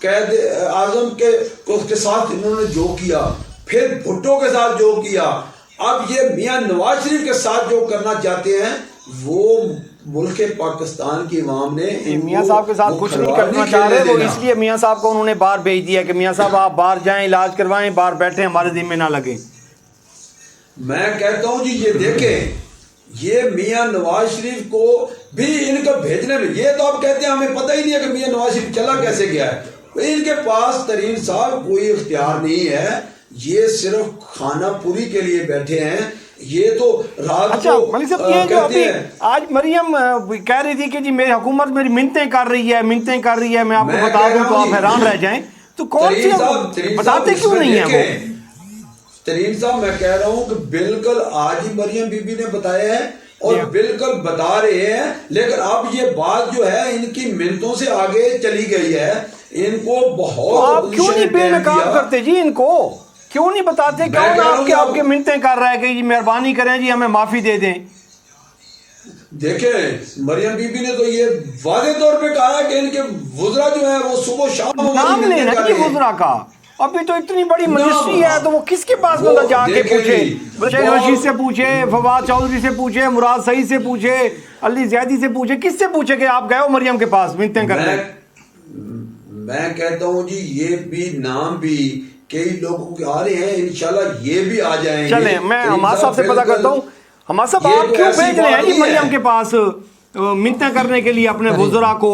قائد اعظم کے ساتھ انہوں نے جو کیا، پھر بھٹو کے ساتھ جو کیا، اب یہ میاں نواز شریف کے ساتھ جو کرنا چاہتے ہیں وہ ملک پاکستان کی عوام نے میاں صاحب کے ساتھ کچھ نہیں کرنا چاہ رہے. وہ اس لیے میاں صاحب کو انہوں نے باہر بھیج دیا کہ میاں صاحب آپ باہر جائیں، علاج کروائیں، باہر بیٹھیں، ہمارے ذمہ نہ لگیں. میں کہتا ہوں جی یہ دیکھیں یہ میاں نواز شریف کو بھی ان کو بھیجنے میں یہ تو آپ کہتے ہیں ہمیں پتہ ہی نہیں ہے کہ میاں نواز شریف چلا کیسے گیا ہے. ان کے پاس ترین صاحب کوئی اختیار نہیں ہے. یہ صرف کھانا پوری کے لیے بیٹھے ہیں. یہ تو رات اچھا ملک صاحب یہ جو ابھی آج مریم کہہ رہی تھی کہ جی میری حکومت میری منتیں کر رہی ہے، میں آپ کو بتا دوں تو آپ حیران رہ جائیں. تو کون سی بتاتے کیوں نہیں ہیں وہ؟ ترین صاحب میں کہہ رہا ہوں کہ بالکل آج ہی مریم بی بی نے بتایا ہے اور بالکل بتا رہے ہیں، لیکن اب یہ بات جو ہے ان کی منتوں سے آگے چلی گئی ہے. ان کو بہت آپ کیوں نہیں بے نقاب کرتے جی؟ ان کو کیوں نہیں بتاتے؟ کون آپ کے منتیں کر رہا ہے کہ جی مہربانی کریں جی ہمیں معافی دے دیں؟ دیکھیں مریم بی بی نے تو یہ واضح طور پہ کہا ہے کہ ان کے وزراء جو ہیں وہ صبح شام نام لینا جی وزراء کا. ابھی تو اتنی بڑی منسٹری ہے تو وہ کس کے پاس مطلب جا کے پوچھے؟ بشیر رشید سے پوچھے، فواد چودھری سے پوچھے، مراد سعید سے پوچھے، علی زیدی سے پوچھے، کس سے پوچھے کہ آپ گئے ہو مریم کے پاس منتیں کرنے؟ میں کہتا ہوں جی یہ بھی نام بھی کئی لوگوں کے آ رہے ہیں، انشاءاللہ یہ بھی آ جائیں گے. چلیں میں حماد صاحب سے پتہ کرتا ہوں. حماد صاحب آپ کیوں بھیج رہے ہیں جی مریم کے پاس منتیں کرنے کے لیے اپنے وزراء کو؟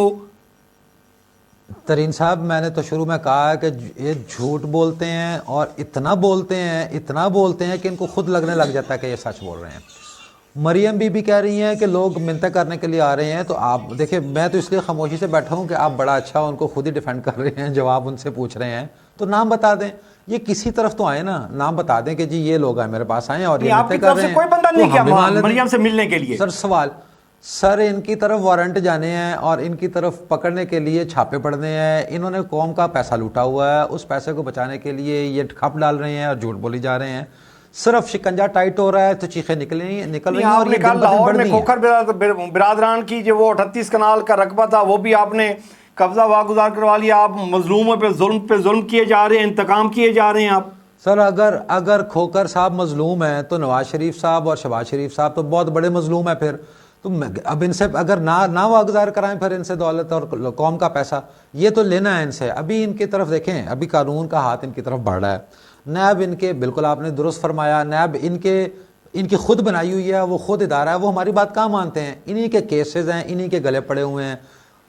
ترین صاحب میں نے تو شروع میں کہا ہے کہ یہ جھوٹ بولتے ہیں اور اتنا بولتے ہیں کہ ان کو خود لگنے لگ جاتا ہے کہ یہ سچ بول رہے ہیں. مریم بھی کہہ رہی ہیں کہ لوگ منتیں کرنے کے لیے آ رہے ہیں. تو آپ دیکھیں میں تو اس لیے خاموشی سے بیٹھا ہوں کہ آپ بڑا اچھا ان کو خود ہی ڈیفینڈ کر رہے ہیں، جواب ان سے پوچھ رہے ہیں. تو نام بتا دیں، یہ کسی طرف تو آئے نا، نام بتا دیں کہ جی یہ لوگ ہیں میرے پاس آئے اور یہ آپ کی منتیں کر طرف رہے سے ہیں. کوئی بندہ نہیں تو ہم بھی مان کیا لیتے ہیں. مریم سے ملنے کے لیے؟ سر ان کی طرف وارنٹ جانے ہیں اور ان کی طرف پکڑنے کے لیے چھاپے پڑنے ہیں. انہوں نے قوم کا پیسہ لوٹا ہوا ہے، اس پیسے کو بچانے کے لیے یہ کھپ ڈال رہے ہیں اور جھوٹ بولی جا رہے ہیں. صرف شکنجہ ٹائٹ ہو رہا ہے تو چیخیں نکل رہی ہیں آپ اور نے یہ کہا دن بہ دن لاہور بڑھ میں رہی ہیں. کھوکھر برادران کی جو وہ 38 کنال کا رقبہ تھا وہ بھی آپ نے قبضہ واگزار کروا لیا. آپ مظلوموں پہ ظلم کیے جا رہے ہیں، انتقام کیے جا رہے ہیں آپ. سر اگر کھوکر صاحب مظلوم ہیں تو نواز شریف صاحب اور شہباز شریف صاحب تو بہت بڑے مظلوم ہیں. پھر تو اب ان سے اگر نہ واگزار کرائیں پھر ان سے دولت اور قوم کا پیسہ یہ تو لینا ہے ان سے. ابھی ان کی طرف دیکھیں، ابھی قانون کا ہاتھ ان کی طرف بڑھ رہا ہے. نیب ان کے، بالکل آپ نے درست فرمایا، نیب ان کی خود بنائی ہوئی ہے، وہ خود ادارہ ہے، وہ ہماری بات کہاں مانتے ہیں. انہی کے کیسز ہیں، انہی کے گلے پڑے ہوئے ہیں.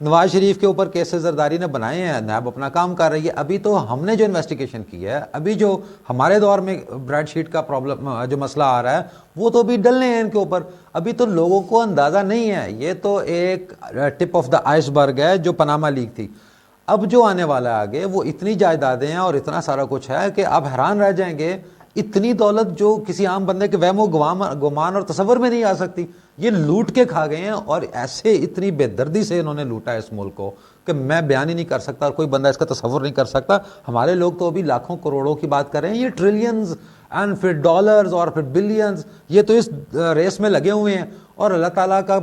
نواز شریف کے اوپر کیسز زرداری نے بنائے ہیں، نیب اپنا کام کر رہی ہے. ابھی تو ہم نے جو انویسٹیگیشن کی ہے، ابھی جو ہمارے دور میں بریڈ شیٹ کا پرابلم جو مسئلہ آ رہا ہے وہ تو ابھی ڈلنے ہیں ان کے اوپر. ابھی تو لوگوں کو اندازہ نہیں ہے، یہ تو ایک ٹپ آف دا آئس برگ ہے جو پاناما لیک تھی. اب جو آنے والا ہے آگے وہ اتنی جائیدادیں ہیں اور اتنا سارا کچھ ہے کہ آپ حیران رہ جائیں گے. اتنی دولت جو کسی عام بندے کے وہم و گمان اور تصور میں نہیں آ سکتی، یہ لوٹ کے کھا گئے ہیں. اور ایسے اتنی بے دردی سے انہوں نے لوٹا ہے اس ملک کو کہ میں بیان ہی نہیں کر سکتا اور کوئی بندہ اس کا تصور نہیں کر سکتا. ہمارے لوگ تو ابھی لاکھوں کروڑوں کی بات کر رہے ہیں، یہ ٹریلینز اینڈ پھر ڈالرز اور پھر بلینز، یہ تو اس ریس میں لگے ہوئے ہیں. اور اللہ تعالیٰ کا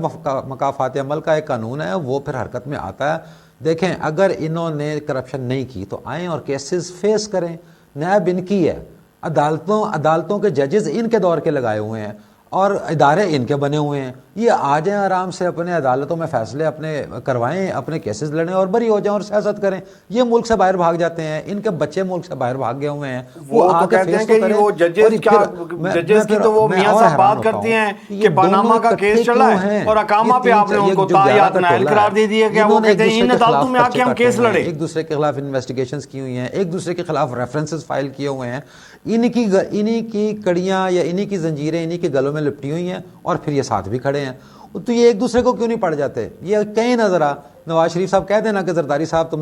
مکافات عمل کا ایک قانون ہے، وہ پھر حرکت میں آتا ہے. دیکھیں اگر انہوں نے کرپشن نہیں کی تو آئیں اور کیسز فیس کریں. نیب ان کی ہے، عدالتوں کے ججز ان کے دور کے لگائے ہوئے ہیں اور ادارے ان کے بنے ہوئے ہیں. یہ آ جائیں آرام سے اپنے عدالتوں میں فیصلے اپنے کروائیں، اپنے کیسز لڑیں اور بری ہو جائیں اور سیاست کریں. یہ ملک سے باہر بھاگ جاتے ہیں، ان کے بچے ملک سے باہر بھاگ گئے ہوئے ہیں. وہ تو کہتے ہیں کہ وہ ججز کی تو وہ میاں صاحب بات کرتے ہیں کہ پاناما کا کیس چلا ہے اور اقامہ پہ آپ نے ان کو تاحیات نائل قرار دے دیا کہ وہ کہتے ہیں ان عدالتوں میں آ کے ہم کیس لڑے. ایک دوسرے کے خلاف انویسٹیگیشنز کی ہوئی ہیں، ایک دوسرے کے خلاف ریفرنسز فائل کیے ہوئے ہیں. انہی کی کڑیاں یا انہی کی زنجیریں انہی کے گلوں میں لپٹی ہوئی ہیں اور پھر یہ ساتھ بھی کھڑے ہیں. تو یہ ایک دوسرے کو کیوں نہیں پڑ جاتے؟ یہ کہیں نہ ذرا نواز شریف صاحب کہہ دینا کہ زرداری صاحب تم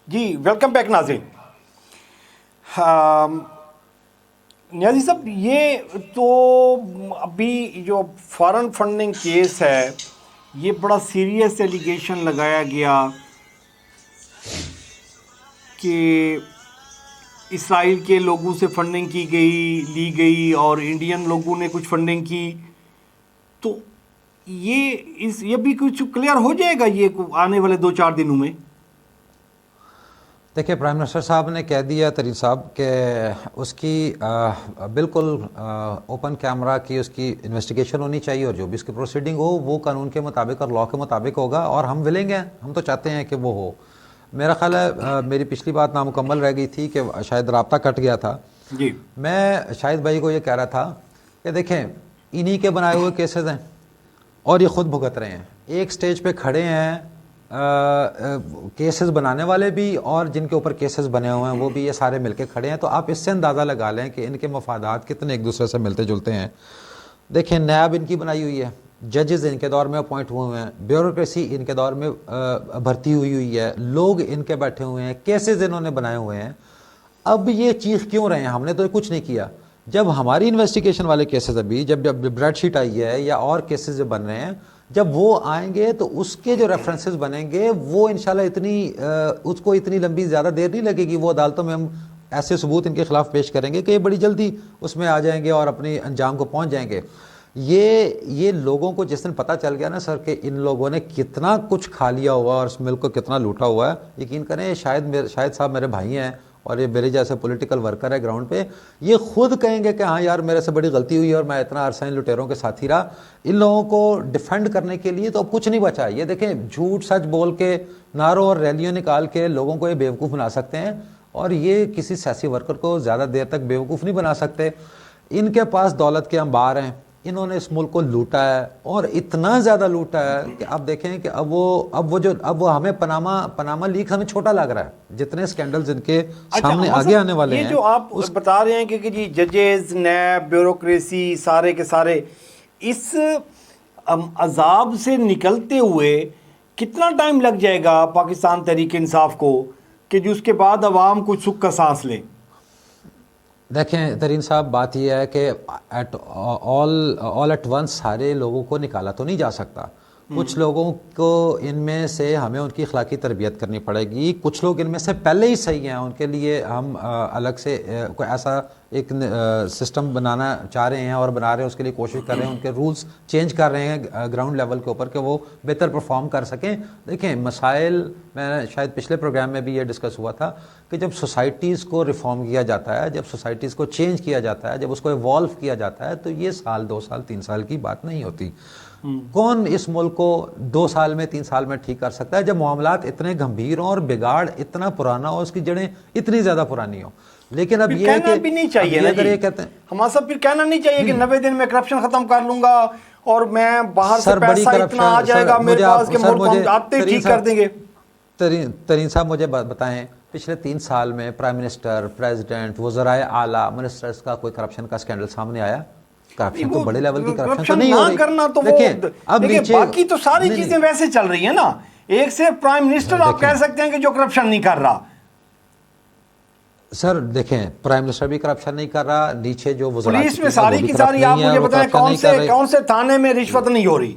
جی ویلکم بیک ناظرین. نیازی صاحب یہ تو ابھی جو فارن فنڈنگ کیس ہے یہ بڑا سیریس ایلیگیشن لگایا گیا کہ اسرائیل کے لوگوں سے فنڈنگ لی گئی اور انڈین لوگوں نے کچھ فنڈنگ کی. تو یہ بھی کچھ کلیئر ہو جائے گا یہ آنے والے 2-4 دنوں میں؟ دیکھیں پرائم منسٹر صاحب نے کہہ دیا ترین صاحب کہ اس کی بالکل اوپن کیمرہ کی اس کی انویسٹیگیشن ہونی چاہیے اور جو بھی اس کی پروسیڈنگ ہو وہ قانون کے مطابق اور لاء کے مطابق ہوگا. اور ہم ولنگ ہیں، ہم تو چاہتے ہیں کہ وہ ہو. میرا خیال ہے میری پچھلی بات نامکمل رہ گئی تھی کہ شاید رابطہ کٹ گیا تھا. جی میں شاہد بھائی کو یہ کہہ رہا تھا کہ دیکھیں انہی کے بنائے ہوئے کیسز ہیں اور یہ خود بھگت رہے ہیں. ایک سٹیج پہ کھڑے ہیں کیسز بنانے والے بھی اور جن کے اوپر کیسز بنے ہوئے ہیں وہ بھی، یہ سارے مل کے کھڑے ہیں. تو آپ اس سے اندازہ لگا لیں کہ ان کے مفادات کتنے ایک دوسرے سے ملتے جلتے ہیں. دیکھیں نیب ان کی بنائی ہوئی ہے، ججز ان کے دور میں اپوائنٹ ہوئے ہوئے ہیں، بیوروکریسی ان کے دور میں بھرتی ہوئی ہے، لوگ ان کے بیٹھے ہوئے ہیں، کیسز انہوں نے بنائے ہوئے ہیں. اب یہ چیخ کیوں رہے ہیں؟ ہم نے تو کچھ نہیں کیا. جب ہماری انویسٹیگیشن والے کیسز ابھی جب بریڈ شیٹ آئی ہے یا اور کیسز جو بن رہے ہیں جب وہ آئیں گے تو اس کے جو ریفرنسز بنیں گے وہ انشاءاللہ اس کو اتنی لمبی زیادہ دیر نہیں لگے گی. وہ عدالتوں میں ہم ایسے ثبوت ان کے خلاف پیش کریں گے کہ یہ بڑی جلدی اس میں آ جائیں گے اور اپنی انجام کو پہنچ جائیں گے. یہ لوگوں کو جس دن پتہ چل گیا نا سر کہ ان لوگوں نے کتنا کچھ کھا لیا ہوا اور اس ملک کو کتنا لوٹا ہوا ہے، یقین کریں شاید صاحب میرے بھائی ہیں اور یہ میرے جیسے پولیٹیکل ورکر ہے گراؤنڈ پہ، یہ خود کہیں گے کہ ہاں یار میرے سے بڑی غلطی ہوئی اور میں اتنا عرصہ ان لٹیروں کے ساتھی رہا. ان لوگوں کو ڈیفینڈ کرنے کے لیے تو اب کچھ نہیں بچا. یہ دیکھیں جھوٹ سچ بول کے نعروں اور ریلیوں نکال کے لوگوں کو یہ بیوقوف بنا سکتے ہیں، اور یہ کسی سیاسی ورکر کو زیادہ دیر تک بیوقوف نہیں بنا سکتے. ان کے پاس دولت کے انبار ہیں، انہوں نے اس ملک کو لوٹا ہے اور اتنا زیادہ لوٹا ہے کہ اب دیکھیں کہ اب وہ ہمیں پاناما لیک ہمیں چھوٹا لگ رہا ہے جتنے سکینڈلز ان کے سامنے آگے آنے والے ہیں. یہ جو آپ بتا رہے ہیں کہ جی ججز، نیب، بیوروکریسی سارے کے سارے اس عذاب سے نکلتے ہوئے کتنا ٹائم لگ جائے گا پاکستان تحریک انصاف کو کہ جو اس کے بعد عوام کچھ سکھ کا سانس لے؟ دیکھیں ترین صاحب، بات یہ ہے کہ آل ایٹ ونس سارے لوگوں کو نکالا تو نہیں جا سکتا. کچھ لوگوں کو ان میں سے ہمیں ان کی اخلاقی تربیت کرنی پڑے گی. کچھ لوگ ان میں سے پہلے ہی صحیح ہیں، ان کے لیے ہم الگ سے کوئی ایسا ایک سسٹم بنانا چاہ رہے ہیں اور بنا رہے ہیں، اس کے لیے کوشش کر رہے ہیں، ان کے رولز چینج کر رہے ہیں گراؤنڈ لیول کے اوپر کہ وہ بہتر پرفارم کر سکیں. دیکھیں مسائل، میں شاید پچھلے پروگرام میں بھی یہ ڈسکس ہوا تھا کہ جب سوسائٹیز کو ریفارم کیا جاتا ہے، جب سوسائٹیز کو چینج کیا جاتا ہے، جب اس کو ایوالو کیا جاتا ہے، تو یہ سال 2 سال 3 سال کی بات نہیں ہوتی. کون اس ملک کو 2 سال میں 3 سال میں ٹھیک کر سکتا ہے جب معاملات اتنے گمبھیر ہوں اور بگاڑ اتنا پرانا ہو، اس کی جڑیں اتنی زیادہ پرانی ہوں. لیکن اب یہ کہنا بھی نہیں چاہیے نا جی، ہمارا سب پھر کہنا نہیں چاہیے کہ 90 دن میں کرپشن ختم کر لوں گا اور میں باہر سے پیسہ اتنا آ جائے گا میرے پاس کہ ملک ہم آتے ٹھیک کر دیں گے. ترین صاحب مجھے بتائیں، پچھلے 3 سال میں پرائم منسٹر، پریزیڈنٹ، وزرائے اعلیٰ، منسٹرز کا کوئی کرپشن کا سکینڈل سامنے آیا؟ کرپشن تو بڑے لیول کی کرپشن تو نہیں ہو رہی. کرنا تو دیکھیں باقی تو ساری چیزیں ویسے چل رہی ہیں نا. ایک صرف پرائم منسٹر آپ کہہ سکتے ہیں کہ جو کرپشن نہیں کر رہا. سر دیکھیں پرائم منسٹر بھی کرپشن نہیں کر رہا، نیچے جو وزرات پولیس میں ساری کی ساری، آپ مجھے بتائیں کون سے تھانے میں رشوت نہیں ہو رہی،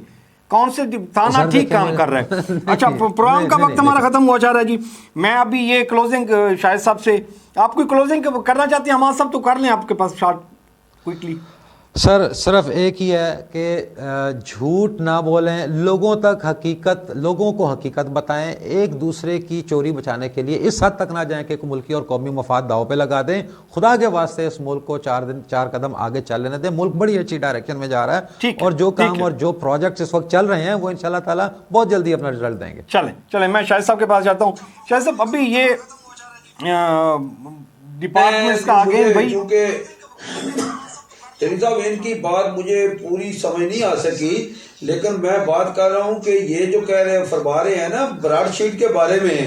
کون سے تھانہ ٹھیک کام کر رہا ہے. اچھا پروگرام کا وقت ہمارا ختم ہوا جا رہا ہے جی. میں ابھی یہ کلوزنگ شاہد صاحب سے، آپ کوئی کلوزنگ کرنا چاہتے ہیں؟ ہمارا سب تو کر لیں آپ کے پاس شارٹ کوئکلی. سر صرف ایک ہی ہے کہ جھوٹ نہ بولیں، لوگوں کو حقیقت بتائیں، ایک دوسرے کی چوری بچانے کے لیے اس حد تک نہ جائیں کہ ملکی اور قومی مفاد داؤ پہ لگا دیں. خدا کے واسطے اس ملک کو 4 قدم آگے چل لینے دیں. ملک بڑی اچھی ڈائریکشن میں جا رہا ہے اور جو کام اور جو پروجیکٹس اس وقت چل رہے ہیں وہ انشاءاللہ تعالیٰ بہت جلدی اپنا رزلٹ دیں گے. چلیں میں شاہد صاحب کے پاس جاتا ہوں. شاہد صاحب ابھی یہ ڈپارٹمنٹس کا آگے بھائی، صاحب ان کی بات مجھے پوری سمجھ نہیں آ سکی، لیکن میں بات کر رہا ہوں کہ یہ جو کہہ رہے ہیں فرما رہے ہیں نا براڈ شیٹ کے بارے میں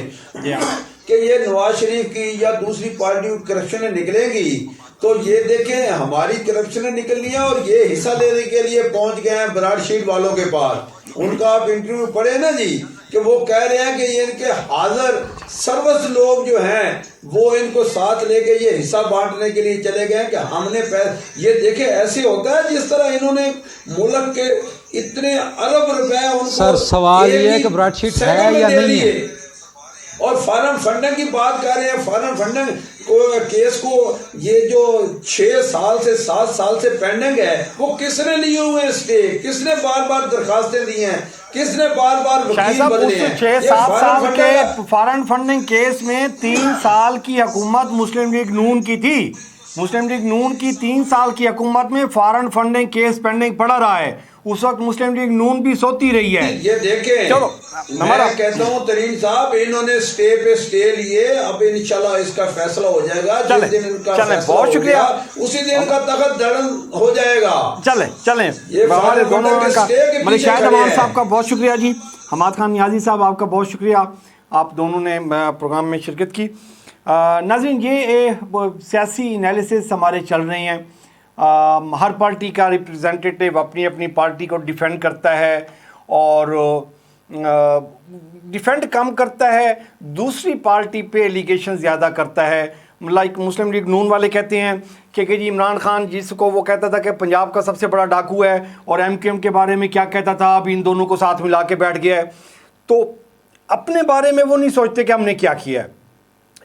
کہ یہ نواز شریف کی یا دوسری پارٹی کی کرپشنیں نکلیں گی، تو یہ دیکھیں ہماری کرپشنیں نکلنی ہیں اور یہ حصہ لینے کے لیے پہنچ گئے ہیں براڈ شیٹ والوں کے پاس. ان کا آپ انٹرویو پڑھے نا جی کہ وہ کہہ رہے ہیں کہ یہ ان کے حاضر سروس لوگ جو ہیں وہ ان کو ساتھ لے کے یہ حصہ بانٹنے کے لیے چلے گئے کہ ہم نے یہ دیکھیں ایسے ہوتا ہے جس طرح انہوں نے ملک کے اتنے ارب روپے ان کو. سر سوال یہ ہے کہ براڈ شیٹ ہے یا نہیں ہے، اور فارن فنڈنگ کی بات کر رہے ہیں. فارن فنڈنگ کیس کو یہ جو 6 سال سے 7 سال سے پینڈنگ ہے وہ کس نے لیے ہوئے ہیں اسٹے، کس نے بار بار درخواستیں دی ہیں، کس نے بار بار وکیل بدلے ہیں. 6-7 سال کے فارن فنڈنگ کیس میں 3 سال کی حکومت مسلم لیگ نون کی تھی. مسلم لیگ نون کی 3 سال کی حکومت میں فارن فنڈنگ کیس پینڈنگ پڑا رہا ہے. اس وقت مسلم لیگ نون بھی سوتی رہی ہے. یہ دیکھیں چلو میں کہتا ہوں ترین صاحب انہوں نے سٹے پہ سٹے لیے، اب انشاءاللہ اس کا فیصلہ ہو جائے گا. جس دن ان کا فیصلہ بہت شکریہ، اسی دن کا تخت دھڑن ہو جائے گا. چلیں ہمارے دونوں کا ملک شاہد امان صاحب کا بہت شکریہ جی، حماد خان نیازی صاحب آپ کا بہت شکریہ، آپ دونوں نے پروگرام میں شرکت کی. ناظرین یہ سیاسی انالیسس ہمارے چل رہے ہیں. ہر پارٹی کا ریپرزینٹیٹیو اپنی اپنی پارٹی کو ڈیفینڈ کرتا ہے اور ڈیفینڈ کم کرتا ہے، دوسری پارٹی پہ ایلیگیشن زیادہ کرتا ہے. لائک مسلم لیگ نون والے کہتے ہیں کہ جی عمران خان جس کو وہ کہتا تھا کہ پنجاب کا سب سے بڑا ڈاکو ہے اور ایم کیو ایم کے بارے میں کیا کہتا تھا، اب ان دونوں کو ساتھ ملا کے بیٹھ گیا ہے. تو اپنے بارے میں وہ نہیں سوچتے کہ ہم نے کیا کیا ہے.